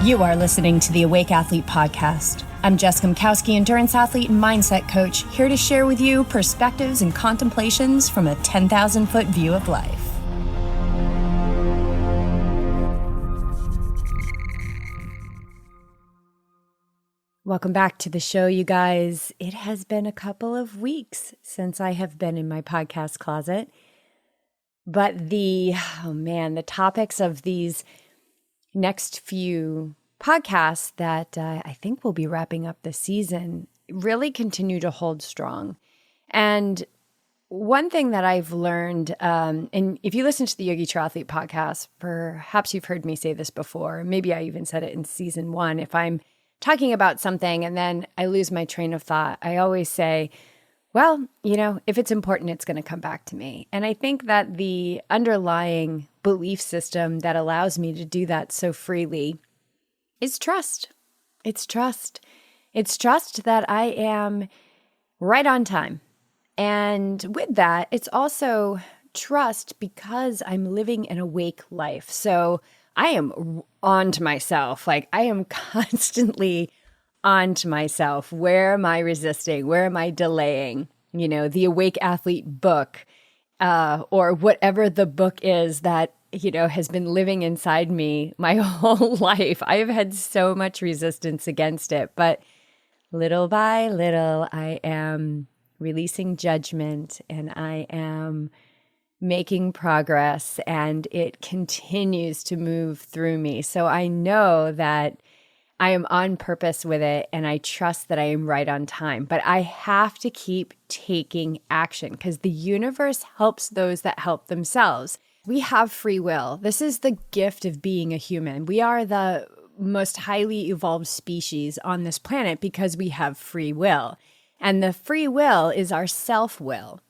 You are listening to the Awake Athlete Podcast. I'm Jessica Mikowski, endurance athlete and mindset coach, here to share with you perspectives and contemplations from a 10,000-foot view of life. Welcome back to the show, you guys. It has been a couple of weeks since I have been in my podcast closet, but the topics of these next few podcasts that I think will be wrapping up the season really continue to hold strong. And one thing that I've learned, and if you listen to the Yogi Triathlete podcast, perhaps you've heard me say this before, maybe I even said it in season 1, if I'm talking about something and then I lose my train of thought, I always say, well, if it's important, it's going to come back to me. And I think that the underlying belief system that allows me to do that so freely is trust. It's trust. It's trust that I am right on time. And with that, it's also trust because I'm living an awake life. So I am on to myself. Like I am constantly on to myself. Where am I resisting? Where am I delaying? The Awake Athlete book, or whatever the book is that, has been living inside me my whole life. I have had so much resistance against it, but little by little, I am releasing judgment and I am making progress, and it continues to move through me. So I know that I am on purpose with it, and I trust that I am right on time. But I have to keep taking action because the universe helps those that help themselves. We have free will. This is the gift of being a human. We are the most highly evolved species on this planet because we have free will. And the free will is our self-will.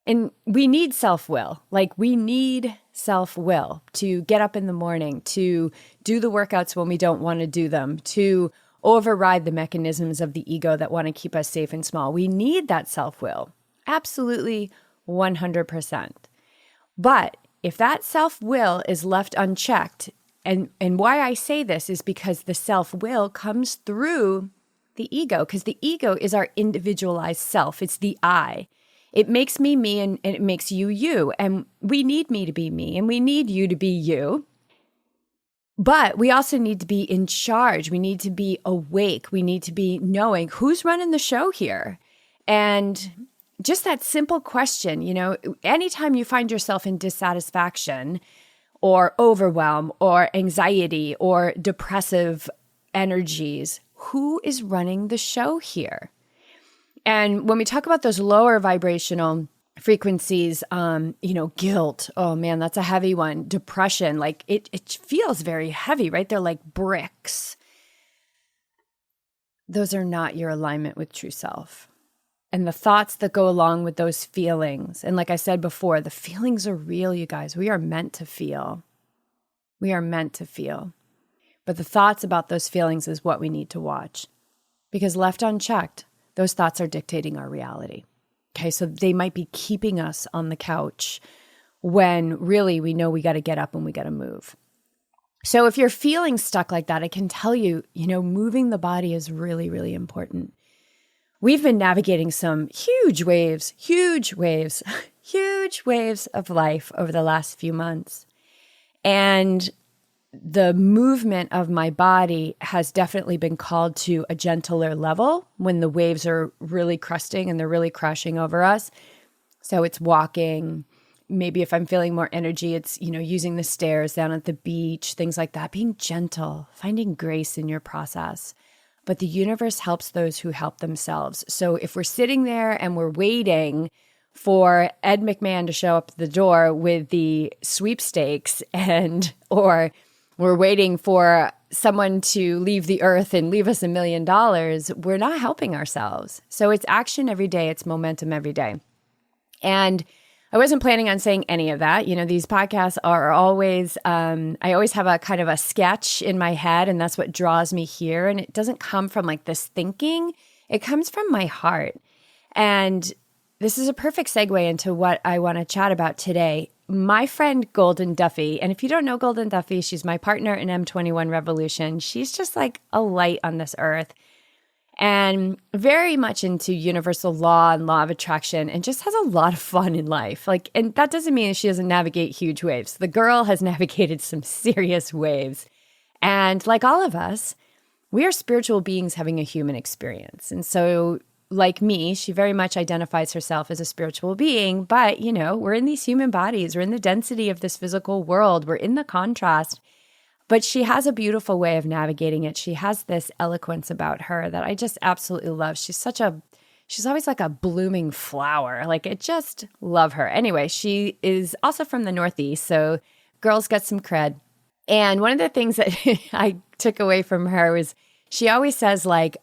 And we need self-will. Like we need self-will to get up in the morning, to do the workouts when we don't want to do them, to override the mechanisms of the ego that want to keep us safe and small. We need that self-will. Absolutely 100%. But if that self-will is left unchecked, and why I say this is because the self-will comes through the ego, because the ego is our individualized self. It's the I. It makes me me and it makes you you. And we need me to be me and we need you to be you. But we also need to be in charge. We need to be awake. We need to be knowing who's running the show here. And just that simple question, anytime you find yourself in dissatisfaction or overwhelm or anxiety or depressive energies, who is running the show here? And when we talk about those lower vibrational frequencies, guilt, oh man, that's a heavy one. Depression, like it feels very heavy, right? They're like bricks. Those are not your alignment with true self. And the thoughts that go along with those feelings. And like I said before, the feelings are real, you guys. We are meant to feel. We are meant to feel. But the thoughts about those feelings is what we need to watch. Because left unchecked, those thoughts are dictating our reality. Okay, so they might be keeping us on the couch when really we know we got to get up and we got to move. So if you're feeling stuck like that, I can tell you, moving the body is really, really important. We've been navigating some huge waves of life over the last few months. And the movement of my body has definitely been called to a gentler level when the waves are really cresting and they're really crashing over us. So it's walking. Maybe if I'm feeling more energy, it's, using the stairs down at the beach, things like that, being gentle, finding grace in your process. But the universe helps those who help themselves. So if we're sitting there and we're waiting for Ed McMahon to show up at the door with the sweepstakes or we're waiting for someone to leave the earth and leave us $1 million, we're not helping ourselves. So it's action every day. It's momentum every day. And I wasn't planning on saying any of that. These podcasts are always, I always have a kind of a sketch in my head, and that's what draws me here. And it doesn't come from like this thinking. It comes from my heart. And this is a perfect segue into what I want to chat about today. My friend Golden Duffy, and if you don't know Golden Duffy, she's my partner in M21 Revolution. She's just like a light on this earth and very much into universal law and law of attraction and just has a lot of fun in life. Like, and that doesn't mean she doesn't navigate huge waves. The girl has navigated some serious waves. And like all of us, we are spiritual beings having a human experience. And so like me, she very much identifies herself as a spiritual being, but we're in these human bodies, we're in the density of this physical world, we're in the contrast, but she has a beautiful way of navigating it. She has this eloquence about her that I just absolutely love. She's always like a blooming flower. Like I just love her. Anyway, she is also from the Northeast, so girls got some cred. And one of the things that I took away from her was she always says like,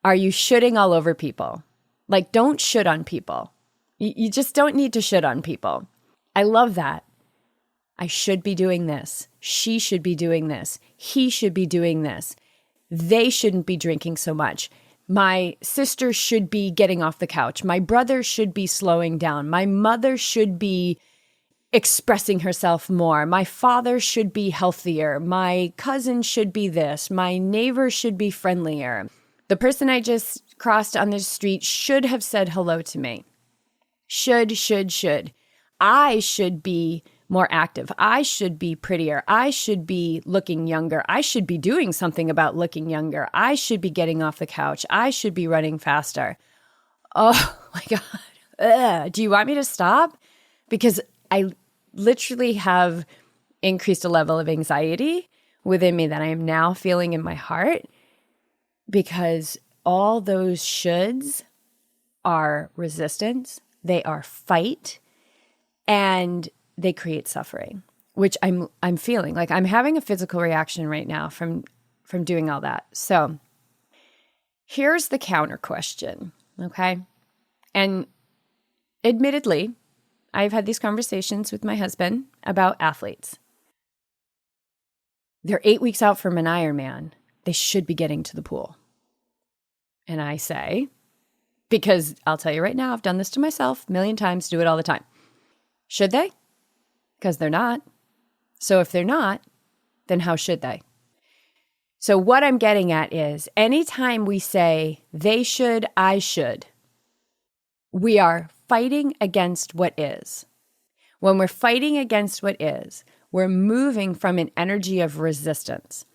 are you shitting all over people? Like, don't shit on people. You just don't need to shit on people. I love that. I should be doing this. She should be doing this. He should be doing this. They shouldn't be drinking so much. My sister should be getting off the couch. My brother should be slowing down. My mother should be expressing herself more. My father should be healthier. My cousin should be this. My neighbor should be friendlier. The person I just crossed on the street should have said hello to me. Should. I should be more active. I should be prettier. I should be looking younger. I should be doing something about looking younger. I should be getting off the couch. I should be running faster. Oh my God. Ugh. Do you want me to stop? Because I literally have increased a level of anxiety within me that I am now feeling in my heart, because all those shoulds are resistance, they are fight, and they create suffering, which I'm feeling. Like I'm having a physical reaction right now from doing all that. So here's the counter question, okay? And admittedly, I've had these conversations with my husband about athletes. They're 8 weeks out from an Ironman. They should be getting to the pool. And I say, because I'll tell you right now, I've done this to myself a million times, do it all the time. Should they? Because they're not. So if they're not, then how should they? So what I'm getting at is anytime we say they should, I should, we are fighting against what is. When we're fighting against what is, we're moving from an energy of resistance.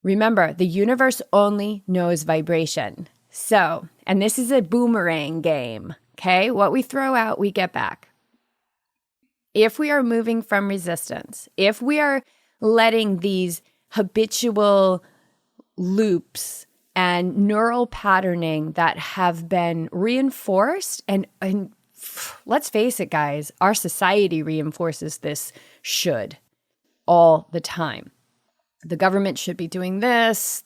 Remember, the universe only knows vibration. So, and this is a boomerang game, okay? What we throw out, we get back. If we are moving from resistance, if we are letting these habitual loops and neural patterning that have been reinforced, and let's face it, guys, our society reinforces this should all the time. The government should be doing this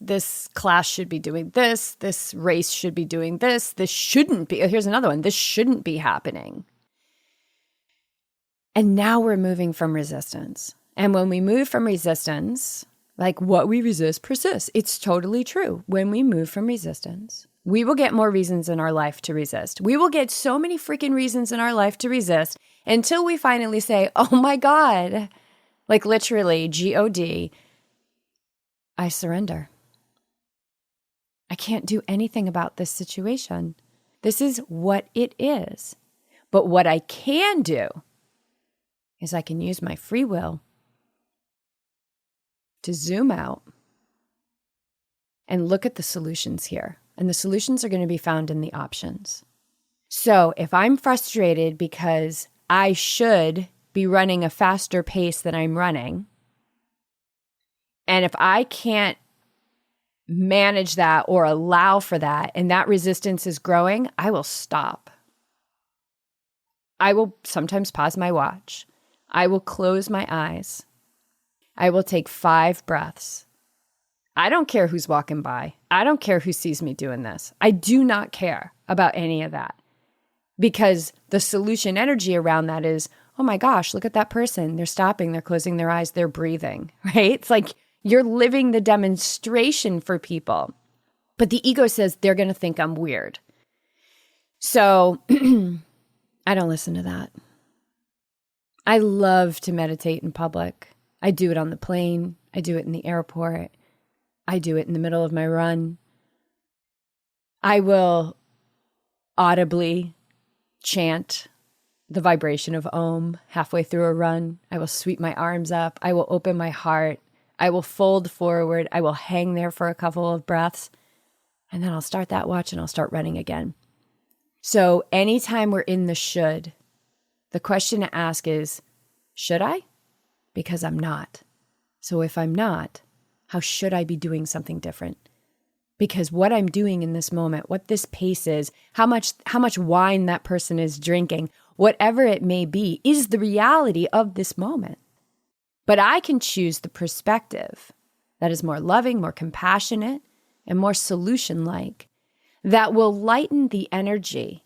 class should be doing this race should be doing this shouldn't be. Here's another one. This shouldn't be happening. And now we're moving from resistance. And when we move from resistance, like what we resist persists. It's totally true. When we move from resistance, we will get more reasons in our life to resist. We will get so many freaking reasons in our life to resist until we finally say, oh my God, like literally G-O-D, I surrender. I can't do anything about this situation. This is what it is. But what I can do is I can use my free will to zoom out and look at the solutions here. And the solutions are going to be found in the options. So if I'm frustrated because I should be running a faster pace than I'm running, and if I can't manage that or allow for that, and that resistance is growing, I will stop. I will sometimes pause my watch. I will close my eyes. I will take 5 breaths. I don't care who's walking by. I don't care who sees me doing this. I do not care about any of that, because the solution energy around that is, oh my gosh, look at that person. They're stopping. They're closing their eyes. They're breathing, right? It's like you're living the demonstration for people. But the ego says they're going to think I'm weird. So I don't listen to that. I love to meditate in public. I do it on the plane. I do it in the airport. I do it in the middle of my run. I will audibly chant the vibration of Om halfway through a run. I will sweep my arms up. I will open my heart. I will fold forward. I will hang there for a couple of breaths. And then I'll start that watch and I'll start running again. So anytime we're in the should, the question to ask is, should I? Because I'm not. So if I'm not, how should I be doing something different? Because what I'm doing in this moment, what this pace is, how much wine that person is drinking, whatever it may be, is the reality of this moment. But I can choose the perspective that is more loving, more compassionate, and more solution-like, that will lighten the energy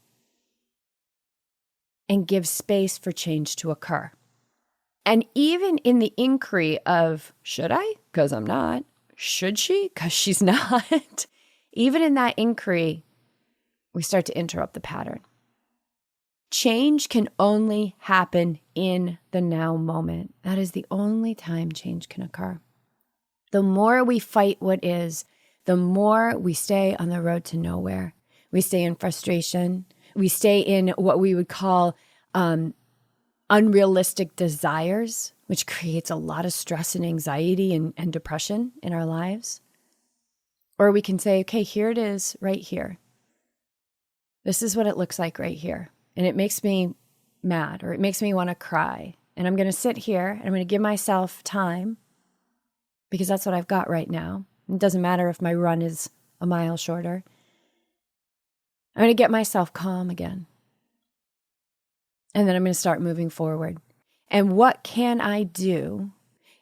and give space for change to occur. And even in the inquiry of, should I? Because I'm not. Should she? Because she's not. Even in that inquiry, we start to interrupt the pattern. Change can only happen in the now moment. That is the only time change can occur. The more we fight what is, the more we stay on the road to nowhere. We stay in frustration. We stay in what we would call unrealistic desires, which creates a lot of stress and anxiety and depression in our lives. Or we can say, okay, here it is right here. This is what it looks like right here. And it makes me mad, or it makes me want to cry. And I'm going to sit here and I'm going to give myself time because that's what I've got right now. It doesn't matter if my run is a mile shorter. I'm going to get myself calm again. And then I'm going to start moving forward. And what can I do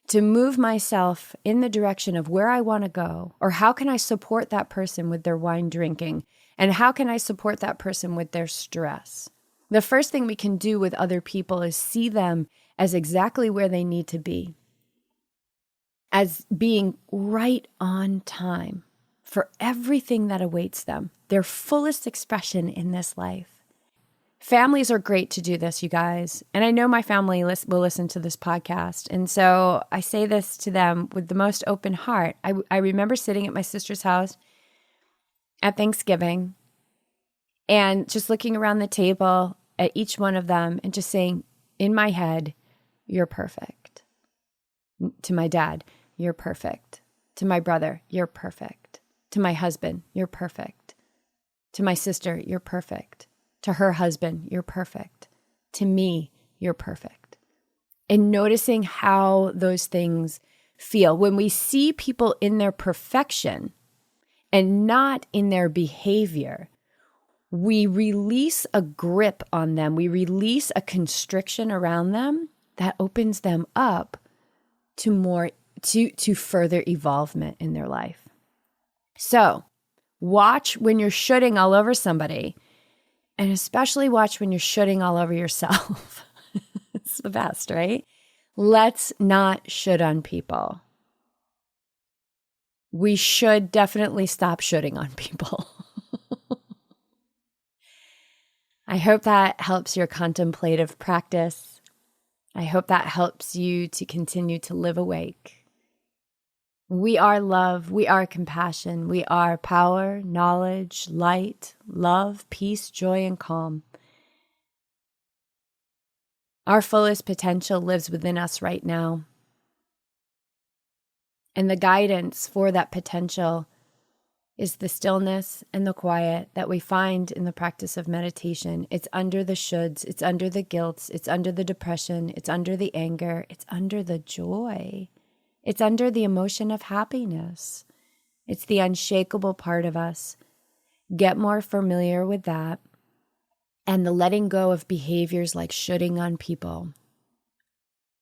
to move myself in the direction of where I want to go? Or how can I support that person with their wine drinking? And how can I support that person with their stress? The first thing we can do with other people is see them as exactly where they need to be, as being right on time for everything that awaits them, their fullest expression in this life. Families are great to do this, you guys. And I know my family will listen to this podcast. And so I say this to them with the most open heart. I remember sitting at my sister's house at Thanksgiving and just looking around the table at each one of them and just saying in my head, you're perfect. To my dad, you're perfect. To my brother, you're perfect. To my husband, you're perfect. To my sister, you're perfect. To her husband, you're perfect. To me, you're perfect. And noticing how those things feel. When we see people in their perfection and not in their behavior, we release a grip on them. We release a constriction around them that opens them up to more, to further evolvement in their life. So watch when you're shooting all over somebody, and especially watch when you're shooting all over yourself. It's the best, right? Let's not should on people. We should definitely stop shooting on people. I hope that helps your contemplative practice. I hope that helps you to continue to live awake. We are love. We are compassion. We are power, knowledge, light, love, peace, joy, and calm. Our fullest potential lives within us right now. And the guidance for that potential is the stillness and the quiet that we find in the practice of meditation. It's under the shoulds, it's under the guilts, it's under the depression, it's under the anger, it's under the joy. It's under the emotion of happiness. It's the unshakable part of us. Get more familiar with that. And the letting go of behaviors like shooting on people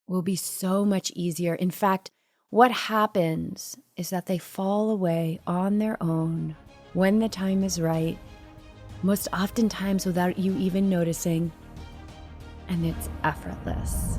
will be so much easier. In fact, what happens is that they fall away on their own when the time is right, most oftentimes without you even noticing, and it's effortless.